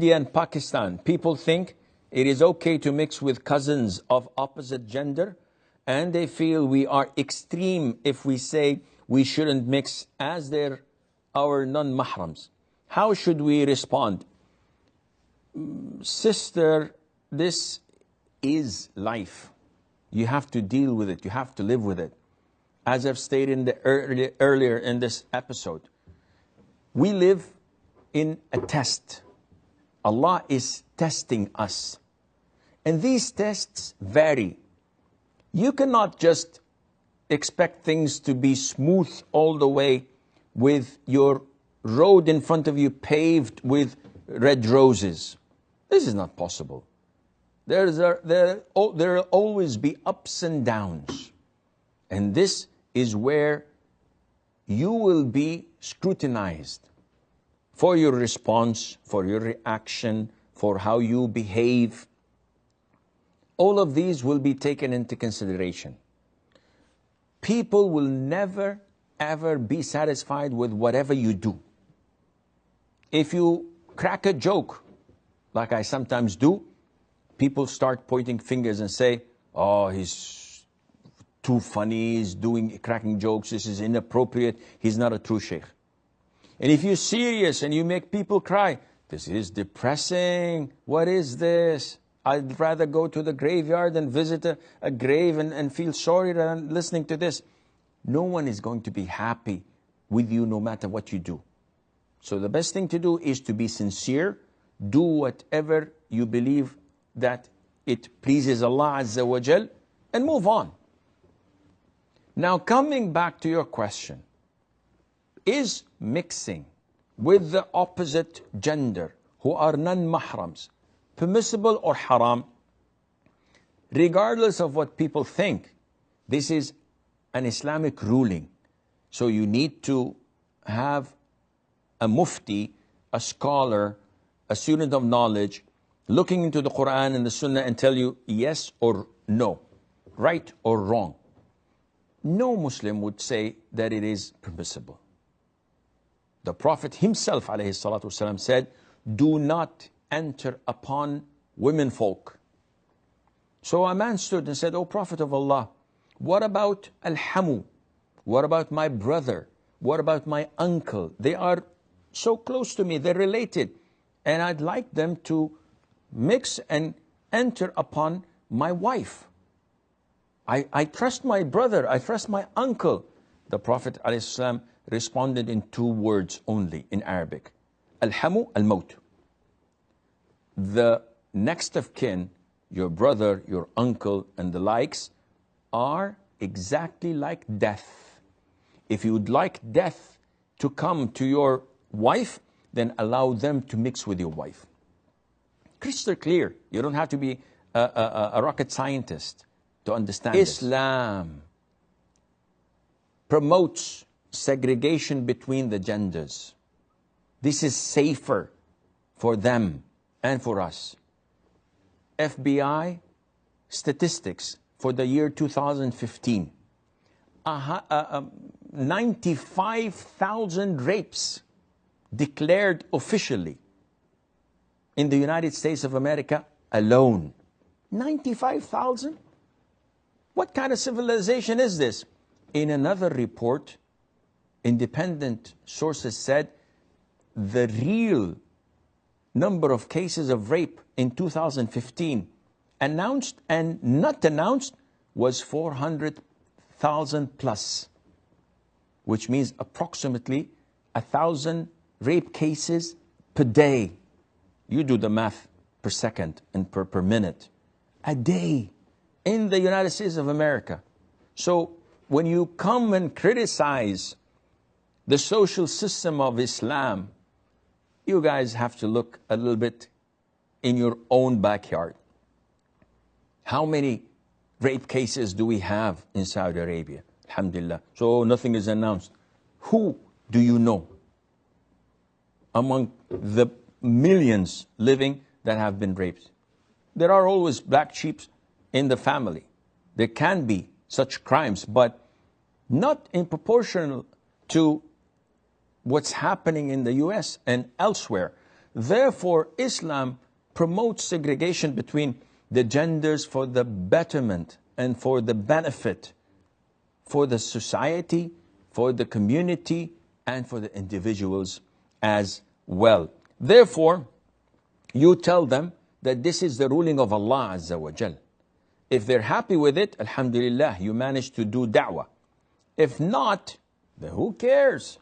India and Pakistan, people think it is okay to mix with cousins of opposite gender, and they feel we are extreme if we say we shouldn't mix as they're our non-mahrams. How should we respond? Sister, this is life. You have to deal with it. You have to live with it. As I've stated earlier in this episode, we live in a test. Allah is testing us. And these tests vary. You cannot just expect things to be smooth all the way with your road in front of you paved with red roses. This is not possible. There will always be ups and downs. And this is where you will be scrutinized for your response, for your reaction, for how you behave. All of these will be taken into consideration. People will never, ever be satisfied with whatever you do. If you crack a joke, like I sometimes do, people start pointing fingers and say, oh, he's too funny, he's cracking jokes, this is inappropriate, he's not a true sheikh. And if you're serious and you make people cry, this is depressing, what is this? I'd rather go to the graveyard and visit a grave and feel sorry than listening to this. No one is going to be happy with you no matter what you do. So the best thing to do is to be sincere, do whatever you believe that it pleases Allah Azza wa Jal, and move on. Now coming back to your question, is mixing with the opposite gender who are non-mahrams permissible or haram? Regardless of what people think, this is an Islamic ruling. So you need to have a mufti, a scholar, a student of knowledge, looking into the Qur'an and the Sunnah and tell you yes or no, right or wrong. No Muslim would say that it is permissible. The Prophet himself ﷺ said, do not enter upon women folk. So a man stood and said, O Prophet of Allah, what about al-hamu? What about my brother? What about my uncle? They are so close to me, they're related. And I'd like them to mix and enter upon my wife. I trust my brother, I trust my uncle. The Prophet ﷺ responded in 2 words only in Arabic. Al-hamu al-maut. The next of kin, your brother, your uncle, and the likes, are exactly like death. If you would like death to come to your wife, then allow them to mix with your wife. Crystal clear. You don't have to be a rocket scientist to understand Islam promotes segregation between the genders. This is safer for them and for us. FBI statistics for the year 2015. 95,000 rapes declared officially in the United States of America alone. 95,000? What kind of civilization is this? In another report, independent sources said the real number of cases of rape in 2015, announced and not announced, was 400,000 plus, which means approximately 1,000 rape cases per day. You do the math per second and per minute. A day in the United States of America. So when you come and criticize the social system of Islam, you guys have to look a little bit in your own backyard. How many rape cases do we have in Saudi Arabia? Alhamdulillah. So nothing is announced. Who do you know among the millions living that have been raped? There are always black sheep in the family. There can be such crimes, but not in proportion to what's happening in the US and elsewhere. Therefore, Islam promotes segregation between the genders for the betterment and for the benefit, for the society, for the community, and for the individuals as well. Therefore, you tell them that this is the ruling of Allah Azza wa Jal. If they're happy with it, alhamdulillah, you managed to do da'wah. If not, then who cares?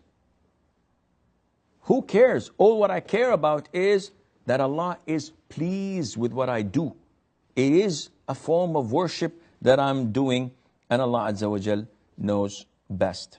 Who cares? All what I care about is that Allah is pleased with what I do. It is a form of worship that I'm doing, and Allah Azza wa Jal knows best.